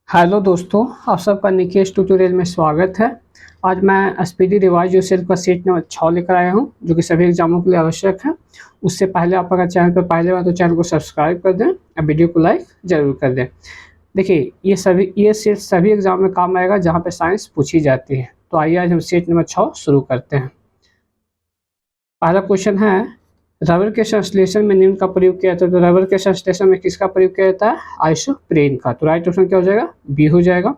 Hello दोस्तों, आप सबका निकेश ट्यूटोरियल में स्वागत है। आज मैं स्पीडी रिवाइज योरसेल्फ का सेट नंबर 6 लेकर आया हूं, जो कि सभी एग्जामों के लिए आवश्यक है। उससे पहले आप अगर चैनल पर पहले बार तो चैनल को सब्सक्राइब कर दें और वीडियो को लाइक ज़रूर कर दें। देखिए, ये सेट सभी एग्जाम में काम आएगा जहाँ पर साइंस पूछी जाती है। तो आइए आज हम सेट नंबर 6 शुरू करते हैं। पहला क्वेश्चन है, रबर के संश्लेषण में निम्न का प्रयोग किया जाता है। तो रबर के संश्लेषण में किसका प्रयोग किया जाता है? आइसोप्रेन का। तो राइट ऑप्शन क्या हो जाएगा? बी हो जाएगा।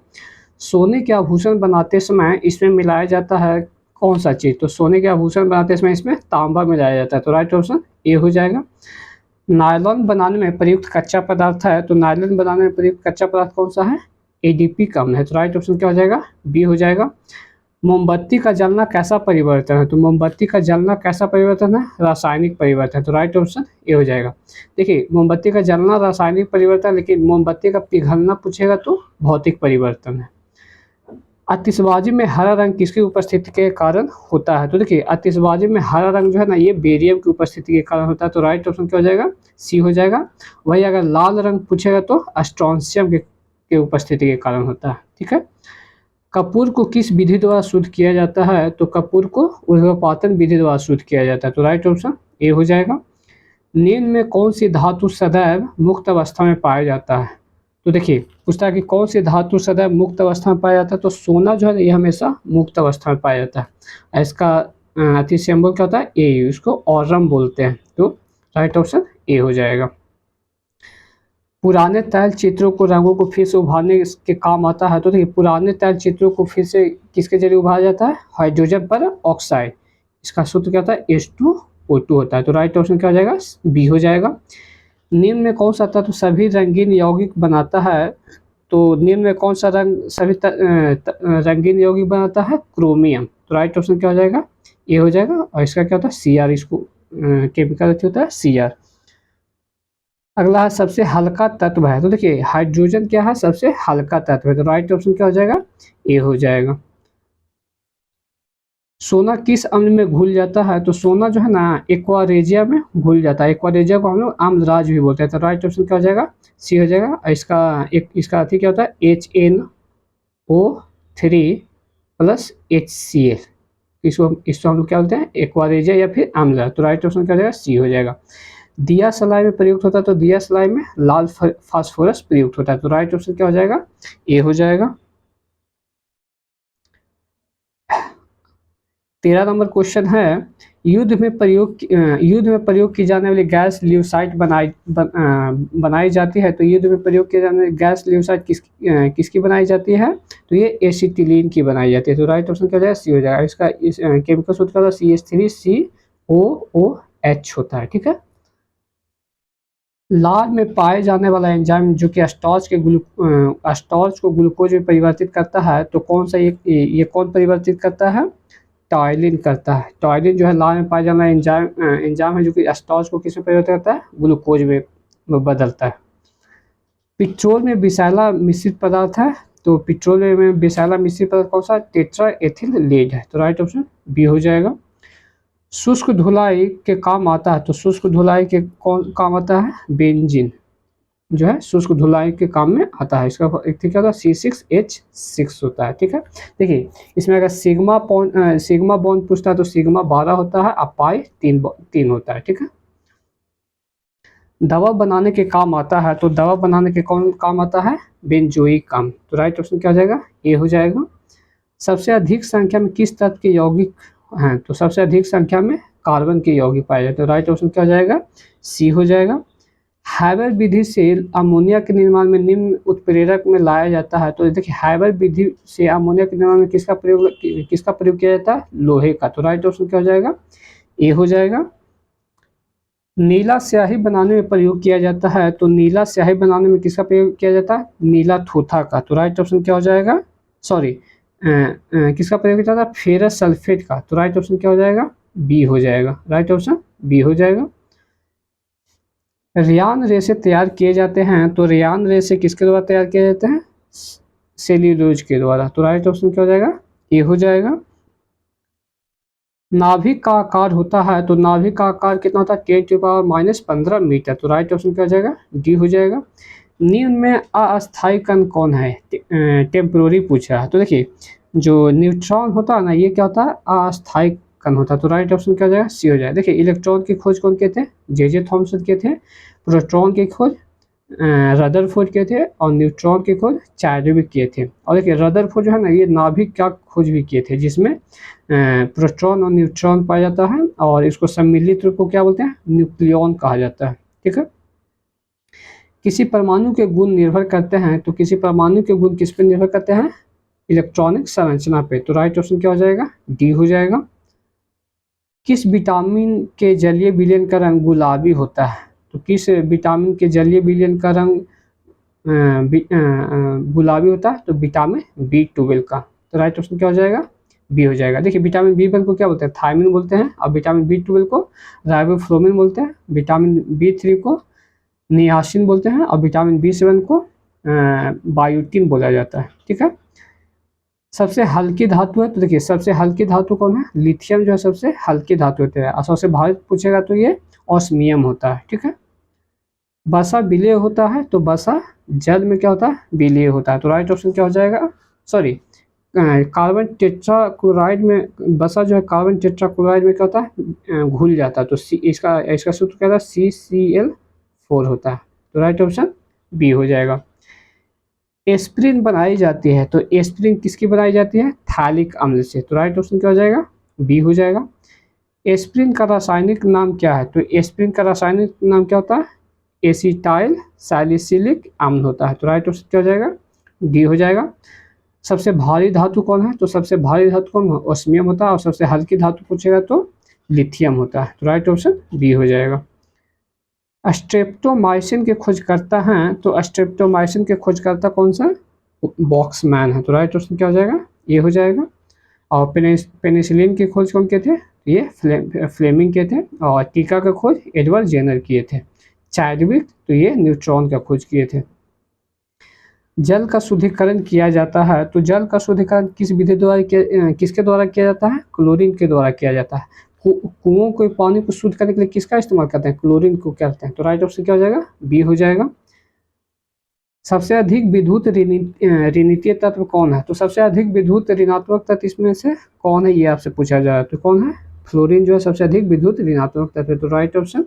सोने के आभूषण बनाते समय इसमें मिलाया जाता है कौन सा चीज़? तो सोने के आभूषण बनाते समय इसमें तांबा मिलाया जाता है। तो राइट ऑप्शन ए हो जाएगा। नायलॉन बनाने में प्रयुक्त कच्चा पदार्थ है। तो नायलॉन बनाने में प्रयुक्त कच्चा पदार्थ कौन सा है? एडीपी कम है। तो राइट ऑप्शन क्या हो जाएगा? बी हो जाएगा। मोमबत्ती का जलना कैसा परिवर्तन है? तो मोमबत्ती का जलना कैसा परिवर्तन है? रासायनिक परिवर्तन है। तो राइट ऑप्शन ए हो जाएगा। देखिए, मोमबत्ती का जलना रासायनिक परिवर्तन, लेकिन मोमबत्ती का पिघलना पूछेगा तो भौतिक परिवर्तन है। आतिशबाजी में हरा रंग किसकी उपस्थिति के कारण होता है? तो देखिए, आतिशबाजी में हरा रंग जो है ना, ये बेरियम की उपस्थिति के कारण होता है। तो राइट ऑप्शन क्या हो जाएगा? सी हो जाएगा। वही अगर लाल रंग पूछेगा तो स्ट्रोंशियम के उपस्थिति के कारण होता है। ठीक है। कपूर को किस विधि द्वारा शुद्ध किया जाता है? तो कपूर को ऊर्ध्वपातन विधि द्वारा शुद्ध किया जाता है। तो राइट ऑप्शन ए हो जाएगा। नींद में कौन सी धातु सदैव मुक्त अवस्था में पाया जाता है? तो देखिए, पूछता है कि कौन सी धातु सदैव मुक्त अवस्था में पाया जाता है। तो सोना जो है ये हमेशा मुक्त अवस्था में पाया जाता है। इसका अति सिंबल क्या होता है? ए, उसको ऑरम बोलते हैं। तो राइट ऑप्शन ए हो जाएगा। पुराने तैल चित्रों को रंगों को फिर से उभारने के काम आता है। तो देखिए, पुराने तैल चित्रों को फिर से किसके जरिए उभारा जाता है? हाइड्रोजन पर ऑक्साइड। इसका सूत्र क्या होता है? H2O2 होता है। तो राइट ऑप्शन क्या हो जाएगा? बी हो जाएगा। निम्न में कौन सा तत्व सभी रंगीन यौगिक बनाता है? तो निम्न में कौन सा रंग सभी रंगीन यौगिक बनाता है? क्रोमियम। तो राइट ऑप्शन क्या हो जाएगा? ए हो जाएगा। और इसका क्या होता है? Cr, इसको केमिकल होता है Cr। अगला है, सबसे हल्का तत्व है। तो देखिए, हाइड्रोजन क्या है? सबसे हल्का तत्व है। तो राइट ऑप्शन क्या हो जाएगा? ए हो जाएगा। सोना किस अम्ल में घुल जाता है? तो सोना जो है ना, एक्वारेजिया में घुल जाता है। एक्वारेजिया को हम लोग आम्लराज भी बोलते हैं। तो राइट ऑप्शन क्या हो जाएगा? सी हो जाएगा। इसका अति क्या होता है? HNO3 + इसको हम लोग क्या बोलते हैं? एक्वारेजिया या फिर आम्लराज। तो राइट ऑप्शन क्या हो जाएगा? सी हो जाएगा। दिया सलाई में प्रयुक्त होता है। तो दिया सलाई में लाल फास्फोरस प्रयुक्त होता है। तो राइट ऑप्शन क्या हो जाएगा? ए हो जाएगा। 13 नंबर क्वेश्चन है, युद्ध में प्रयोग की जाने वाली गैस ल्यूसाइट बनाई जाती है। तो युद्ध में प्रयोग किए जाने वाली गैस ल्यूसाइट किसकी बनाई जाती है? तो ये एसिटिलीन की बनाई जाती है। तो राइट ऑप्शन क्या हो जाएगा? सी हो जाएगा। इसका केमिकल सूत्र का CH3COOH होता है। ठीक है। लार में पाए जाने वाला एंजाइम जो कि स्टार्च को ग्लूकोज में परिवर्तित करता है, तो कौन सा ये कौन परिवर्तित करता है? टॉयलिन करता है। टॉयलिन जो है लार में पाया जाने वाला एंजाइम है, जो कि स्टार्च को किस में परिवर्तित करता है? ग्लूकोज में बदलता है। पेट्रोल में विषैला मिश्रित पदार्थ है। तो पेट्रोल में विषैला मिश्रित पदार्थ कौन सा? टेट्रा एथिल लेड है। तो राइट ऑप्शन बी हो जाएगा। शुष्क धुलाई के काम आता है। तो शुष्क धुलाई के कौन काम आता है? बेंजीन जो है शुष्क धुलाई के काम में आता है। इसका क्या होता है? C6H6 होता है। ठीक है। देखिए, इसमें अगर सिग्मा बॉन्ड पूछता है तो सिग्मा 12 होता है और पाई 3 होता है। ठीक है। दवा बनाने के काम आता है। तो दवा बनाने के कौन काम आता है? बेंजोइक काम। तो राइट ऑप्शन क्या हो जाएगा? ए हो जाएगा। सबसे अधिक संख्या में किस तत्व के यौगिक हैं? तो सबसे अधिक संख्या में कार्बन के यौगिक पाए जाते हैं। तो राइट ऑप्शन क्या हो जाएगा? सी हो जाएगा। हैबर विधि से अमोनिया के निर्माण में निम्न उत्प्रेरक में लाया जाता है। तो देखिए, हैबर विधि से अमोनिया के निर्माण में किसका प्रयोग किया जाता है? लोहे का। तो राइट ऑप्शन क्या हो जाएगा? ए हो जाएगा। नीला स्याही बनाने में प्रयोग किया जाता है। तो नीला स्याही बनाने में किसका प्रयोग किया जाता है? नीला थूथा का। तो राइट ऑप्शन क्या हो जाएगा? सॉरी, किसका प्रयोग किया जाता है? फेरस सल्फेट का। तो राइट ऑप्शन क्या हो जाएगा? बी हो जाएगा। राइट ऑप्शन बी हो जाएगा। रेयान रेसे तैयार किए जाते हैं। तो रेयान रेसे किसके द्वारा तैयार किए जाते हैं? सेल्यूलोज के द्वारा। तो राइट ऑप्शन क्या हो जाएगा? ए हो जाएगा। नाभिक का आकार होता है। तो नाभिक का आकार कितना होता है? 10⁻⁻15 मीटर। तो राइट ऑप्शन क्या हो जाएगा? डी हो जाएगा। नींद में अस्थायी कण कौन है, टेम्पोररी पूछा है। तो देखिए जो न्यूट्रॉन होता है ना, ये क्या होता है, अस्थायी कण होता है। तो राइट ऑप्शन क्या हो जाएगा, सी हो जाएगा। देखिए इलेक्ट्रॉन की खोज कौन किए थे, जे थॉमसन किए थे। प्रोटॉन की खोज रदरफोर्ड किए थे, और न्यूट्रॉन की खोज चैडविक किए थे। और देखिए रदरफोर्ड जो है ना, ये नाभिक का खोज भी किए थे, जिसमें प्रोटॉन और न्यूट्रॉन पाया जाता है, और इसको सम्मिलित रूप को क्या बोलते हैं, न्यूक्लियॉन कहा जाता है। ठीक है। किसी परमाणु के गुण निर्भर करते हैं, तो किसी परमाणु के गुण किस पे निर्भर करते हैं, इलेक्ट्रॉनिक संरचना पे। तो राइट ऑप्शन क्या हो जाएगा, डी हो जाएगा। किस विटामिन के जलीय विलयन का रंग गुलाबी होता है, तो किस विटामिन के जलीय विलयन का रंग गुलाबी होता है, तो विटामिन B12 का। तो राइट ऑप्शन क्या हो जाएगा, बी हो जाएगा। देखिए विटामिन B12 को क्या बोलते हैं, थायमिन बोलते हैं, और विटामिन B12 को राइबोफ्लोविन बोलते हैं, विटामिन B3 को नियासिन बोलते हैं, और विटामिन B7 को बायोटिन बोला जाता है। ठीक है। सबसे हल्की धातु है, तो देखिए सबसे हल्की धातु कौन है, लिथियम जो है सबसे हल्की धातु होते हैं। और सबसे भारी पूछेगा तो ये ऑस्मियम होता है। ठीक है। बसा विलेय होता है, तो बसा जल में क्या होता है, विलेय होता है। तो राइट ऑप्शन क्या हो जाएगा, सॉरी कार्बन टेट्राक्लोराइड में बसा जो है कार्बन टेट्राक्लोराइड में क्या होता है, घुल जाता है। तो इसका सूत्र क्या था, CCl4 होता है। तो राइट ऑप्शन बी हो जाएगा। एस्पिरिन बनाई जाती है, तो एस्पिरिन किसकी बनाई जाती है, थैलिक अम्ल से। तो राइट ऑप्शन क्या हो जाएगा, बी हो जाएगा। एस्पिरिन का रासायनिक नाम क्या है, तो एस्पिरिन का रासायनिक नाम क्या होता है, एसिटाइल सैलिसिलिक अम्ल होता है। तो राइट ऑप्शन क्या हो जाएगा, डी हो जाएगा। सबसे भारी धातु कौन है, तो सबसे भारी धातु कौन है, ऑस्मियम होता है। और सबसे हल्की धातु पूछेगा तो लिथियम होता है। तो राइट ऑप्शन बी हो जाएगा। स्ट्रेप्टोमाइसिन के खोजकर्ता हैं, तो स्ट्रेप्टोमाइसिन के खोजकर्ता कौन सा, बॉक्समैन है। तो राइट ऑप्शन क्या हो जाएगा, ये हो जाएगा। और पेनिसिलिन की खोज कौन किए थे, ये फ्लेमिंग किए थे। और टीका का खोज एडवर्ड जेनर किए थे। चैडविक तो ये न्यूट्रॉन का खोज किए थे। जल का शुद्धिकरण किया जाता है, तो जल का शुद्धिकरण किस विधि द्वारा किसके द्वारा किया जाता है, क्लोरीन के द्वारा किया जाता है। कुओं को पानी को शुद्ध करने के लिए किसका इस्तेमाल करते हैं, क्लोरीन को करते हैं। तो राइट ऑप्शन क्या हो जाएगा, बी हो जाएगा। सबसे अधिक विद्युत ऋणात्मक तत्व कौन है, तो सबसे अधिक विद्युत ऋणात्मक तत्व इसमें से कौन है, ये आपसे पूछा जा रहा है। तो कौन है, फ्लोरीन जो है सबसे अधिक विद्युत ऋणात्मक तत्व है। तो राइट ऑप्शन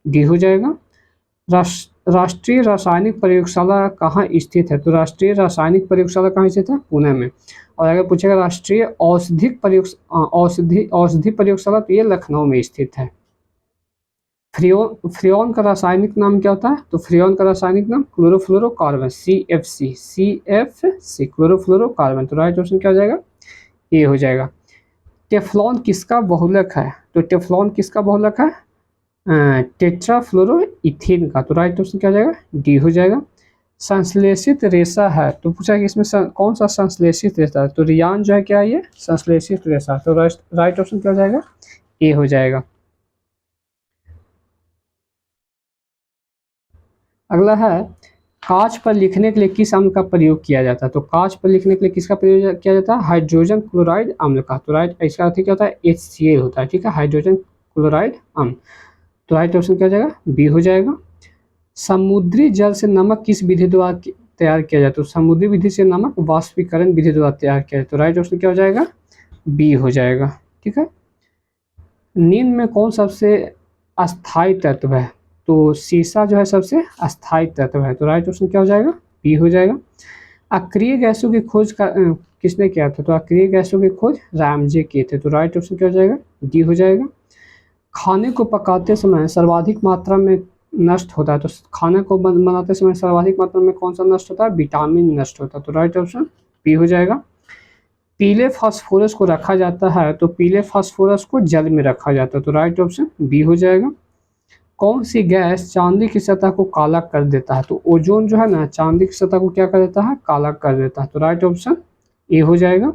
डी हो जाएगा। राष्ट्रीय रासायनिक प्रयोगशाला कहाँ स्थित है, तो राष्ट्रीय रासायनिक प्रयोगशाला कहाँ स्थित है, पुणे में। और अगर पूछेगा राष्ट्रीय औषधि प्रयोगशाला, तो ये लखनऊ में स्थित है। फ्रियोन का रासायनिक नाम क्या होता है, तो फ्रियोन का रासायनिक नाम क्लोरोफ्लोरोकार्बन, CFC क्लोरोफ्लोरोकार्बन। तो राइट ऑप्शन क्या हो जाएगा, ए हो जाएगा। टेफ्लॉन किसका बहुलक है, तो टेफ्लॉन किसका बहुलक है, टेट्राफ्लोरोइथेन का। तो राइट ऑप्शन क्या हो जाएगा, डी हो जाएगा। संश्लेषित रेशा है, तो पूछा कि इसमें कौन सा संश्लेषित रेशा है, तो रियान जो है क्या है, ये संश्लेषित रेशा। तो राइट ऑप्शन क्या हो जाएगा, ए हो जाएगा। अगला है, कांच पर लिखने के लिए किस अम्ल का प्रयोग किया जाता है, तो कांच पर लिखने के लिए किसका प्रयोग किया जाता है, हाइड्रोजन क्लोराइड अम्ल का। तो राइट इसका अर्थ क्या होता है, HCl होता है। ठीक है, हाइड्रोजन क्लोराइड अम्ल। तो राइट ऑप्शन क्या हो जाएगा, बी हो जाएगा। समुद्री जल से नमक किस विधि द्वारा तैयार किया जाता है, तो समुद्री विधि से नमक वाष्पीकरण विधि द्वारा तैयार किया जाता है। तो राइट ऑप्शन क्या हो जाएगा, बी हो जाएगा। ठीक है। नींद में कौन सबसे अस्थायी तत्व है, तो सीसा जो है सबसे अस्थायी तत्व है। तो राइट ऑप्शन क्या हो जाएगा, बी हो जाएगा। अक्रिय गैसों की खोज किसने किया था, तो अक्रिय गैसों की खोज रामजे किए थे। तो राइट ऑप्शन क्या हो जाएगा, डी हो जाएगा। खाने को पकाते समय सर्वाधिक मात्रा में नष्ट होता है, तो खाने को बनाते समय सर्वाधिक मात्रा में कौन सा नष्ट होता है, विटामिन नष्ट होता है। तो राइट ऑप्शन बी हो जाएगा। पीले फास्फोरस को रखा जाता है, तो पीले फास्फोरस को जल में रखा जाता है। तो राइट ऑप्शन बी हो जाएगा। कौन सी गैस चांदी की सतह को काला कर देता है, तो ओजोन जो है ना चांदी की सतह को क्या कर देता है, काला कर देता है। तो राइट ऑप्शन ए हो जाएगा।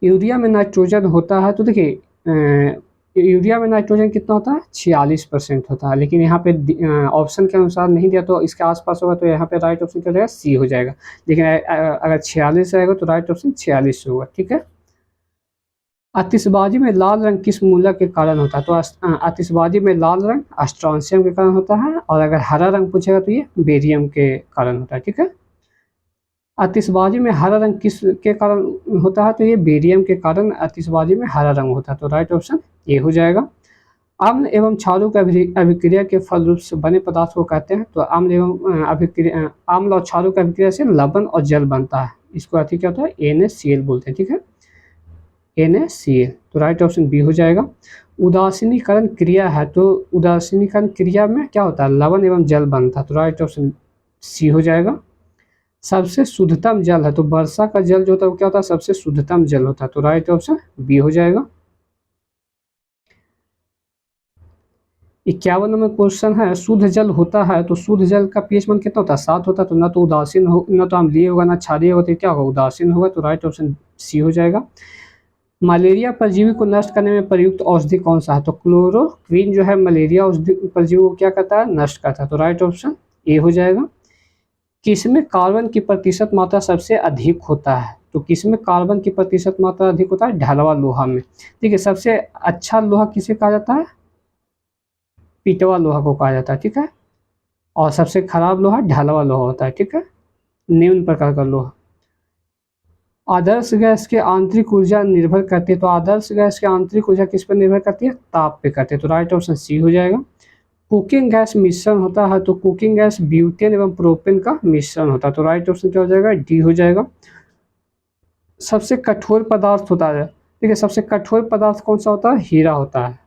यूरिया में नाइट्रोजन होता है, तो देखिए यूरिया में नाइट्रोजन कितना होता है, 46% होता है। लेकिन यहाँ पे ऑप्शन के अनुसार नहीं दिया, तो इसके आसपास होगा। तो यहाँ पे राइट ऑप्शन क्या हो जाएगा, सी हो जाएगा। लेकिन अगर 46 रहेगा तो राइट ऑप्शन 46 होगा। ठीक है। आतिशबाजी में लाल रंग किस मूलक के कारण होता है? तो आतिशबाजी में लाल रंग स्ट्रोंशियम के कारण होता है, और अगर हरा रंग पूछेगा तो ये बेरियम के कारण होता है। ठीक है, आतिशबाजी में हरा रंग किस के कारण होता है? तो ये बेरियम के कारण आतिशबाजी में हरा रंग होता है। तो राइट ऑप्शन ए हो जाएगा। अम्ल एवं क्षारों के अभिक्रिया के फल रूप से बने पदार्थ को कहते हैं? तो अम्ल एवं अम्ल और क्षारों की अभिक्रिया से लवण और जल बनता है। इसको अति क्या होता है? NaCl बोलते हैं। ठीक है, NaCl। तो राइट ऑप्शन बी हो जाएगा। उदासीनीकरण क्रिया है, तो उदासीनीकरण क्रिया में क्या होता है? लवण एवं जल बनता है। तो राइट ऑप्शन सी हो जाएगा। सबसे शुद्धतम जल है, तो वर्षा का जल जो होता है वो क्या होता है? सबसे शुद्धतम जल होता है। तो राइट ऑप्शन बी हो जाएगा। 51 नंबर क्वेश्चन है, शुद्ध जल होता है तो शुद्ध जल का pH मान कितना होता है? 7 होता है। तो ना तो उदासीन हो, ना तो अम्लीय होगा, ना क्षारीय होगा, तो क्या होगा? उदासीन होगा। तो राइट ऑप्शन सी हो जाएगा। मलेरिया परजीवी को नष्ट करने में प्रयुक्त औषधि कौन सा है? तो क्लोरोक्विन जो है मलेरिया परजीवी को क्या करता है? नष्ट करता है। तो राइट ऑप्शन ए हो जाएगा। किसमें कार्बन की प्रतिशत मात्रा सबसे अधिक होता है? तो किसमें कार्बन की प्रतिशत मात्रा अधिक होता है? ढलवा लोहा में। ठीक है, सबसे अच्छा लोहा किसे कहा जाता है? पीटवा लोहा को कहा जाता है। ठीक है, और सबसे खराब लोहा ढलवा लोहा होता है। ठीक है, निम्न प्रकार का लोहा। आदर्श गैस के आंतरिक ऊर्जा निर्भर करती है, तो आदर्श गैस की आंतरिक ऊर्जा किस पर निर्भर करती है? ताप पे करती है। तो राइट ऑप्शन सी हो जाएगा। कुकिंग गैस मिश्रण होता है, तो कुकिंग गैस ब्यूटेन एवं प्रोपेन का मिश्रण होता है। तो राइट ऑप्शन क्या हो जाएगा? डी हो जाएगा। सबसे कठोर पदार्थ होता है, ठीक है, सबसे कठोर पदार्थ कौन सा होता है? हीरा होता है।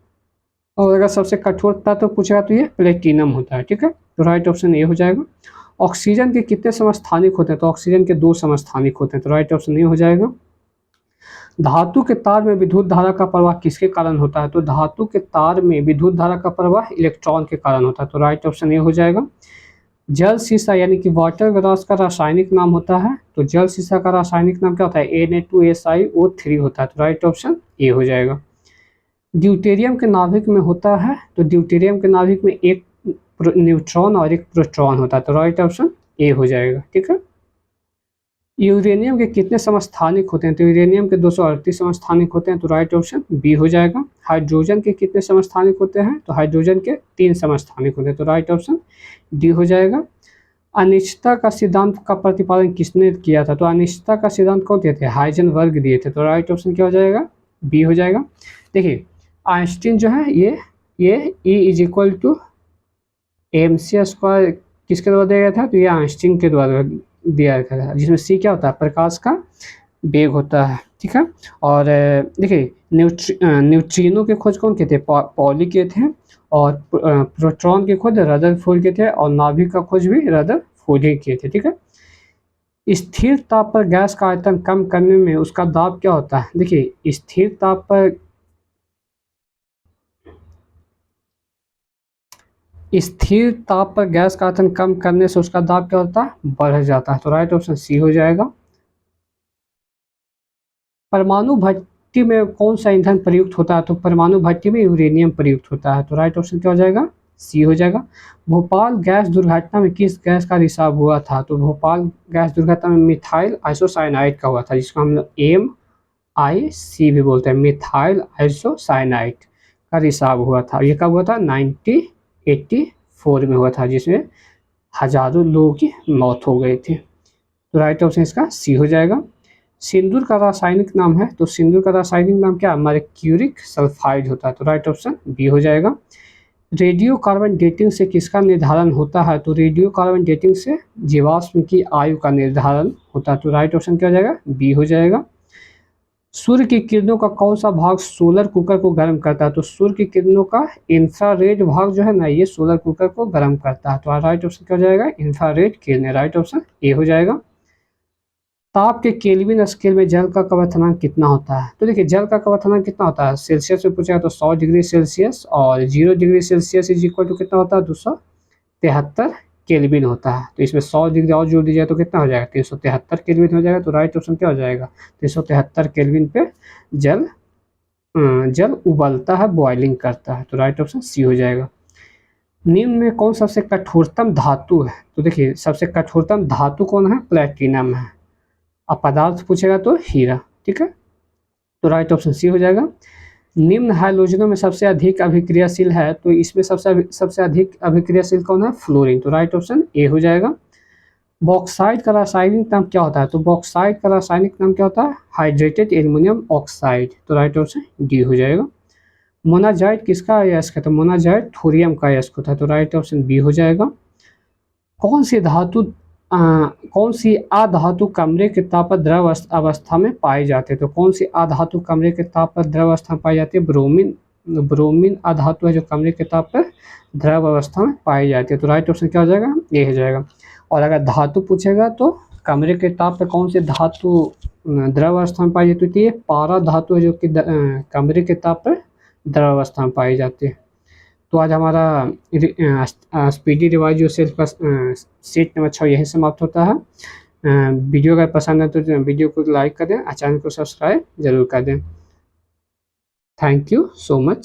और अगर सबसे कठोर तत्व पूछेगा तो ये प्लेटिनम होता है। ठीक है, तो राइट ऑप्शन ए हो जाएगा। ऑक्सीजन के कितने समस्थानिक होते हैं? तो ऑक्सीजन के 2 समस्थानिक होते हैं। तो राइट ऑप्शन ए हो जाएगा। धातु के तार में विद्युत धारा का प्रवाह किसके कारण होता है? तो धातु के तार में विद्युत धारा का प्रवाह इलेक्ट्रॉन के कारण होता है। तो राइट ऑप्शन ए हो जाएगा। जल शीशा यानी कि वाटर ग्लास का रासायनिक नाम होता है? तो जल शीशा का रासायनिक नाम क्या होता है? Na2SiO3 होता है। तो राइट ऑप्शन ए हो जाएगा। ड्यूटेरियम के नाभिक में होता है? तो ड्यूटेरियम के नाभिक में एक न्यूट्रॉन और एक प्रोटॉन होता है। तो राइट ऑप्शन ए हो जाएगा। ठीक है, यूरेनियम के कितने समस्थानिक होते हैं? तो यूरेनियम के 238 समस्थानिक होते हैं। तो राइट ऑप्शन बी हो जाएगा। हाइड्रोजन के कितने समस्थानिक होते हैं? तो हाइड्रोजन के 3 समस्थानिक होते हैं। तो राइट ऑप्शन डी हो जाएगा। अनिश्चितता का सिद्धांत का प्रतिपादन किसने किया था? तो अनिश्चितता का सिद्धांत कौन दिए थे? हाइजेनबर्ग दिए थे। तो राइट ऑप्शन क्या हो जाएगा? बी हो जाएगा। देखिए, आइंस्टीन जो है ये E = mc² किसके द्वारा दिया गया था? तो ये आइंस्टीन के द्वारा दिया गया था, जिसमें सी क्या होता है? प्रकाश का वेग होता है। ठीक है, और देखिए न्यूट्रिनो के खोज कौन किए थे? पॉली किए थे। और प्रोटॉन के खोज रदरफोर्ड किए थे, और नाभिक का खोज भी रदरफोर्ड ही किए थे। ठीक है, स्थिर ताप पर गैस का आयतन कम करने में उसका दाब क्या होता है? देखिए, स्थिर ताप पर गैस का आयतन कम करने से उसका दाब क्या होता है? बढ़ जाता है। तो राइट ऑप्शन सी हो जाएगा। परमाणु भट्टी में कौन सा ईंधन प्रयुक्त होता है? तो परमाणु भट्टी में यूरेनियम प्रयुक्त होता है। तो राइट ऑप्शन क्या हो जाएगा? सी हो जाएगा। भोपाल गैस दुर्घटना में किस गैस का रिसाव हुआ था? तो भोपाल गैस दुर्घटना में मिथाइल आइसोसाइनाइड का हुआ था, जिसको हम लोग MIC भी बोलते हैं, मिथाइल आइसोसाइनाइड का रिसाव हुआ था। ये कब हुआ था? 1984 में हुआ था, जिसमें हजारों लोगों की मौत हो गई थी। तो राइट ऑप्शन इसका सी हो जाएगा। सिंदूर का रासायनिक नाम है? तो सिंदूर का रासायनिक नाम क्या है? मर्क्यूरिक सल्फाइड होता है। तो राइट ऑप्शन बी हो जाएगा। रेडियो कार्बन डेटिंग से किसका निर्धारण होता है? तो रेडियो कार्बन डेटिंग से जीवाश्म की आयु का निर्धारण होता है। तो राइट ऑप्शन क्या हो जाएगा? बी हो जाएगा। सूर्य की किरणों का कौन सा भाग सोलर कुकर को गर्म करता है? तो सूर्य की किरणों का इंफ्रारेड भाग जो है ना, ये सोलर कुकर को गर्म करता है। तो राइट ऑप्शन क्या हो जाएगा? इंफ्रारेड किरणें। राइट ऑप्शन ए हो जाएगा। ताप के केल्विन स्केल में जल का क्वथनांक कितना होता है? तो देखिए, जल का क्वथनांक कितना होता है? सेल्सियस में पूछेगा तो 100 डिग्री सेल्सियस, और 0 डिग्री सेल्सियस = कितना होता है? 273 केल्विन होता है। तो इसमें 100 डिग्री और जोड़ दीजिए तो कितना हो जाएगा? 373 केल्विन हो जाएगा। तो राइट ऑप्शन क्या हो जाएगा? 373 केल्विन पे जल उबलता है, बॉइलिंग करता है। तो राइट ऑप्शन सी हो जाएगा। निम्न में कौन सबसे कठोरतम धातु है? तो देखिए, सबसे कठोरतम धातु कौन है? प्लेटिनम है। अब पदार्थ पूछेगा तो हीरा। ठीक है, तो राइट ऑप्शन सी हो जाएगा। निम्न हाइड्रोजनों में सबसे अधिक अभिक्रियाशील है, तो इसमें सबसे अधिक अभिक्रियाशील कौन है? फ्लोरीन। तो राइट ऑप्शन ए हो जाएगा। बॉक्साइड का रासायनिक नाम क्या होता है? तो बॉक्साइड का रासायनिक नाम क्या होता है? Hydrated aluminium oxide. तो राइट ऑप्शन डी हो जाएगा। मोनाजाइट किसका अयस्क है? तो मोनाजाइट थोरियम का अयस्क होता है। तो राइट ऑप्शन बी हो जाएगा। कौन सी अधातु कमरे के ताप पर द्रव अवस्था में पाए जाते हैं? तो कौन सी अधातु कमरे के ताप पर द्रव अवस्था में पाई जाती है? ब्रोमीन अधातु है जो कमरे के ताप पर द्रव अवस्था में पाई जाती है। तो राइट ऑप्शन क्या हो जाएगा? ये हो जाएगा। और अगर धातु पूछेगा तो कमरे के ताप पर कौन सी धातु द्रव अवस्था में पाई जाती है? पारा धातु है जो कि कमरे के ताप पर द्रव अवस्था में पाई जाती है। तो आज हमारा स्पीडी रिवाइज योरसेल्फ का सेट नंबर 6 यही समाप्त होता है। वीडियो अगर पसंद है तो वीडियो को लाइक कर दें, चैनल को सब्सक्राइब जरूर कर दें। Thank you so much.